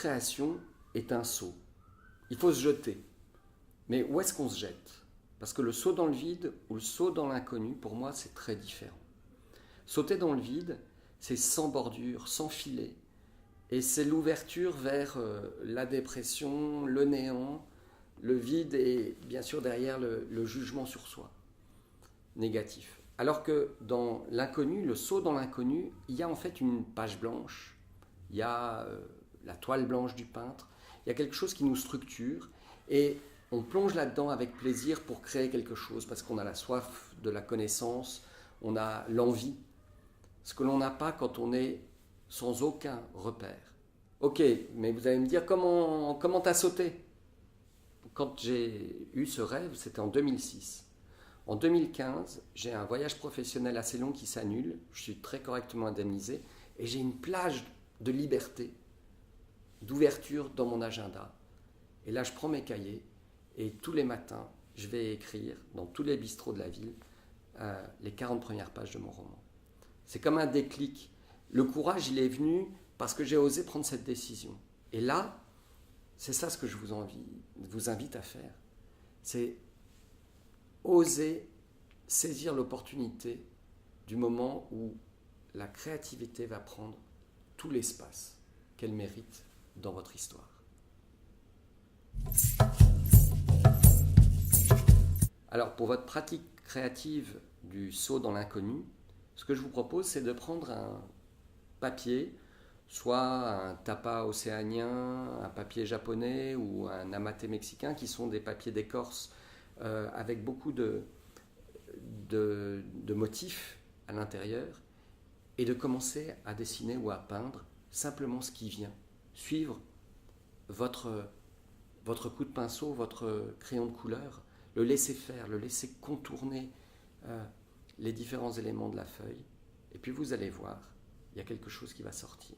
création est un saut. Il faut se jeter. Mais où est-ce qu'on se jette? Parce que le saut dans le vide ou le saut dans l'inconnu, pour moi, c'est très différent. Sauter dans le vide, c'est sans bordure, sans filet. Et c'est l'ouverture vers la dépression, le néant, le vide et bien sûr derrière le jugement sur soi, négatif. Alors que dans l'inconnu, le saut dans l'inconnu, il y a en fait une page blanche, il y a la toile blanche du peintre, il y a quelque chose qui nous structure et on plonge là-dedans avec plaisir pour créer quelque chose parce qu'on a la soif de la connaissance, on a l'envie, ce que l'on n'a pas quand on est sans aucun repère. Ok, mais vous allez me dire comment t'as sauté? Quand j'ai eu ce rêve, c'était en 2006. En 2015, j'ai un voyage professionnel assez long qui s'annule, je suis très correctement indemnisé et j'ai une plage de liberté, d'ouverture dans mon agenda. Et là, je prends mes cahiers et tous les matins, je vais écrire dans tous les bistrots de la ville les 40 premières pages de mon roman. C'est comme un déclic. Le courage, il est venu parce que j'ai osé prendre cette décision. Et là, c'est ça ce que je vous invite à faire. C'est oser saisir l'opportunité du moment où la créativité va prendre tout l'espace qu'elle mérite dans votre histoire. Alors, pour votre pratique créative du saut dans l'inconnu, ce que je vous propose, c'est de prendre un papier, soit un tapa océanien, un papier japonais ou un amate mexicain, qui sont des papiers d'écorce avec beaucoup de motifs à l'intérieur, et de commencer à dessiner ou à peindre simplement ce qui vient. Suivre votre coup de pinceau, votre crayon de couleur, le laisser faire, le laisser contourner les différents éléments de la feuille, et puis vous allez voir, il y a quelque chose qui va sortir.